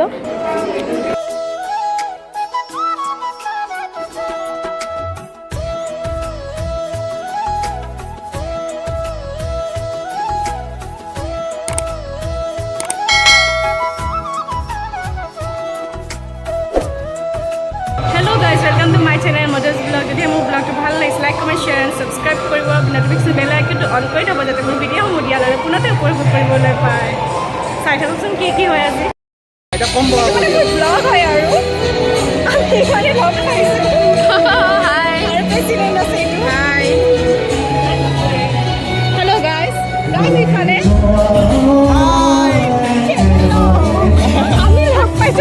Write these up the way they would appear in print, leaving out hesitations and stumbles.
আহিছোঁ। Hello guys, welcome to my channel Mother's Vlog. Today my vlog to ভাল লাগিছে, like, comment, share and subscribe কৰিব, notification bell icon to on কৰি থব যাতে মোৰ ভিডিঅ' সমূহ দিয়ালৈ পুনতে উপভোগ কৰিবলৈ পায়। চাই থাককচোন কি হয় আজি। এটা কম vlog হয় আৰু আমি মানে vlog খাইছো। হাই আৰু প্ৰেচিডেন্ট আছে এইটো। হাই হেল্ল' গাইজ ইফালে হাই আমি লগ পাইছো।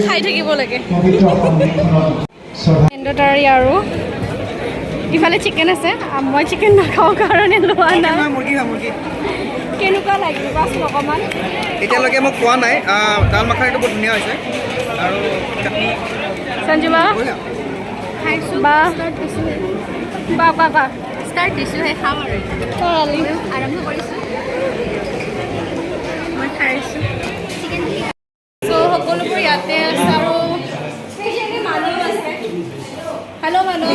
খাই থাকিব লাগে এণ্ডটাৰী আৰু ইফালে চিকেন আছে। মই চিকেন নাখাওঁ কাৰণে লোৱা নাই। কেনেকুৱা লাগিব কোৱাচোন অকণমান। এতিয়ালৈকে মই খোৱা নাই। দাল মাখানিটো বহুত ধুনীয়া হৈছে আৰু সঞ্জু বা খাইছোঁ বা ষ্টাৰ্ট দিছোঁ সেই খাওঁ আৰু আৰম্ভ কৰিছোঁ। মই খাইছোঁ চিকেন। চ' সকলোবোৰ ইয়াতে আছে আৰু স্পেচিয়েলি মানুহ আছে। হেল্ল' মানুহ।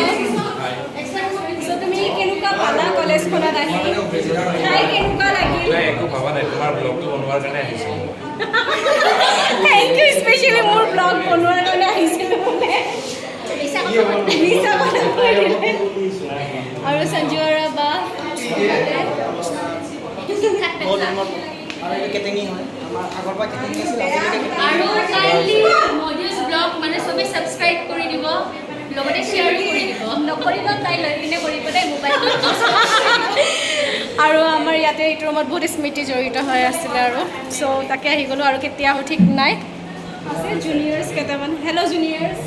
চ' তুমি কেনেকুৱা পালা কলেজখনত আহি? খাই কেনেকুৱা লাগিল? একো ভাবা নাই, তোমাৰ ব্লগটো বনোৱাৰ কাৰণে আহিছোঁ। থেংক ইউ, স্পেচিয়েলি মোৰ ব্লগ বনোৱাৰ কাৰণে আহিছিলোঁ বোলে। আৰু সঞ্জু আৰু বা আৰু কাইণ্ডলি মডিউজ ব্লগ মানে চবেই ছাবস্ক্ৰাইব কৰি দিব, লগতে শ্বেয়াৰো কৰি দিব। নকৰিব তাই লৈ পিনে কৰিব দেই মোবাইলটো। আৰু আমাৰ ইয়াতে এইটো ৰুমত বহুত স্মৃতি জড়িত হৈ আছিলে আৰু চ' তাকে আহি গ'লোঁ আৰু কেতিয়া আহোঁ ঠিক নাই। আছে জুনিয়ৰ্ছ কেইটামান। Hello' juniors.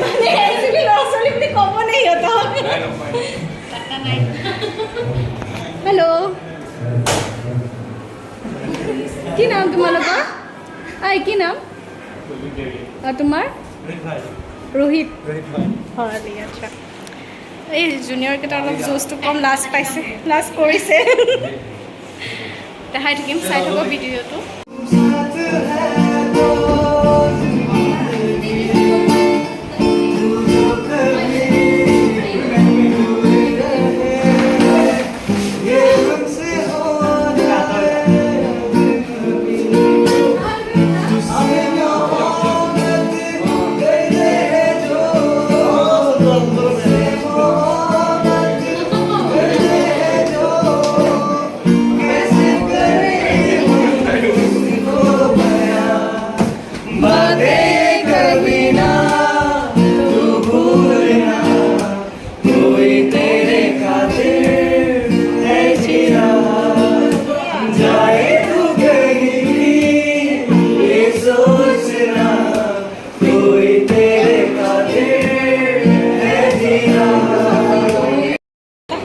মানে একচুৱেলি ল'ৰা ছোৱালী বুলি ক'ব নাই সিহঁতক। হেল্ল' কি নাম তোমালোকৰ? কি নাম তোমাৰ? ৰোহিত ভৰালী। আচ্ছা, এই জুনিয়ৰ কেইটা অলপ জোজটো কম, লাজ পাইছে, লাজ কৰিছে। দেখাই থাকিম, চাই থাকোঁ ভিডিঅ'টো।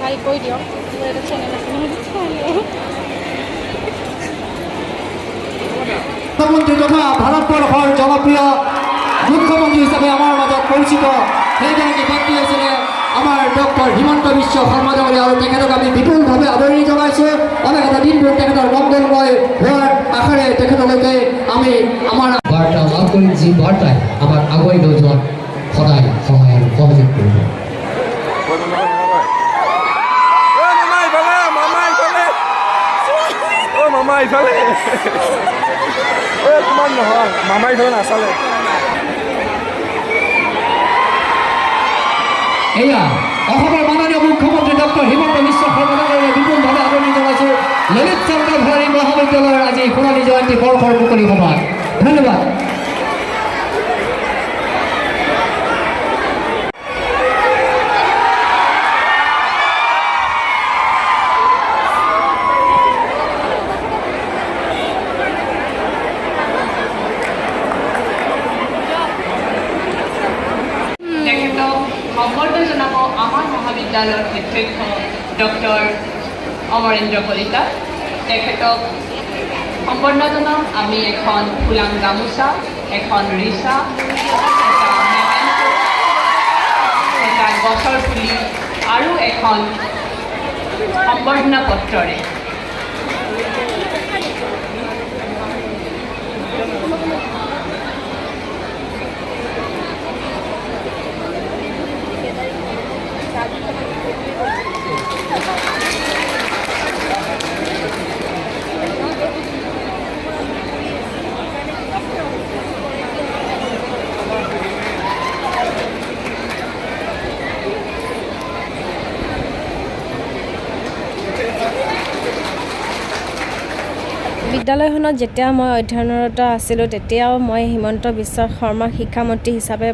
হাই কৈ দিয়ক, মোৰ এটা চেনেল আছে নহয়। মুখ্যমন্ত্ৰী তথা ভাৰতবৰ্ষেৰ জনপ্ৰিয় মুখ্যমন্ত্ৰী হিসাবে আমাৰ মাঝে পৰিচিত সেইগৰাকী ব্যক্তি আছিলে আমাৰ ডক্টৰ হিমন্ত বিশ্ব শৰ্মা ডাঙৰীয়া, আৰু তেখেতক আমি বিপুলভাৱে আদৰণি জনাইছোঁ। অনেকটা দিনবোৰ তেখেতৰ মংগলময় হোৱাৰ আশাৰে তেখেতলৈকে আমি আমাৰ বাৰ্তা লাভ কৰিম, যি বাৰ্তাই আমাক আগুৱাই লৈ যোৱাত সদায় সহায় আৰু সহযোগ কৰিব। মামা ইফালে তোমাৰ নহয়, মামা ইফালে নাচালে। এয়া অসমৰ মাননীয় মুখ্যমন্ত্ৰী ডক্টৰ হিমন্ত বিশ্ব শৰ্মা ডাঙৰীয়াক বিপুলভাৱে আদৰণি জনাইছোঁ। ললিত চন্দ্ৰ ভৰালী মহাবিদ্যালয়ৰ আজি সোণালী জয়ন্তী বৰ্ষৰ মুকলি সভাত। ধন্যবাদ। তেখেতক সম্বৰ্ধনা জনাব আমাৰ মহাবিদ্যালয়ৰ অধ্যক্ষ ডক্টৰ অমৰেন্দ্ৰ কলিতা। তেখেতক সম্বৰ্ধনা জনাম আমি এখন ফুলাম গামোচা, এখন ৰিচা, এটা গছৰ পুলি আৰু এখন সম্বৰ্ধনা পত্ৰৰে। বিদ্যালয়খনত যেতিয়া মই অধ্যয়নৰত আছিলোঁ তেতিয়াও মই হিমন্ত বিশ্ব শৰ্মাক শিক্ষামন্ত্ৰী হিচাপে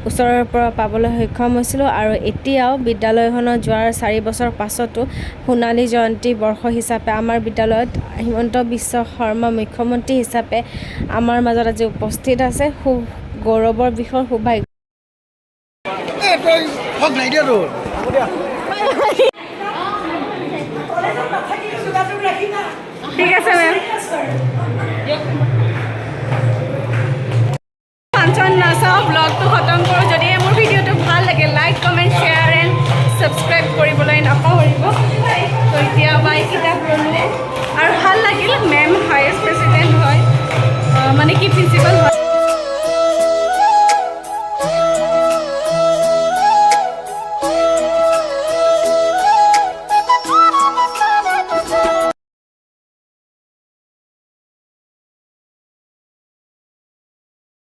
ওচৰৰ পৰা পাবলৈ সক্ষম হৈছিলোঁ, আৰু এতিয়াও বিদ্যালয়খনত যোৱাৰ 4 বছৰ পাছতো সোণালী জয়ন্তী বৰ্ষ হিচাপে আমাৰ বিদ্যালয়ত হিমন্ত বিশ্ব শৰ্মা মুখ্যমন্ত্ৰী হিচাপে আমাৰ মাজত আজি উপস্থিত আছে। খুব গৌৰৱৰ বিষয়, সৌভাগ্য। ঠিক আছে মেম। কাঞ্চন নাচাও ব্লগটো খতম কৰোঁ। যদি মোৰ ভিডিঅ'টো ভাল লাগে like comment share and subscribe কৰিবলৈ নাপাহৰিব। তো এতিয়া বাই কিতাপ ল'লোঁ আৰু ভাল লাগিল। মেম হায়েষ্ট প্ৰেচিডেণ্ট হয়, মানে কি প্ৰিন্সিপাল হয়।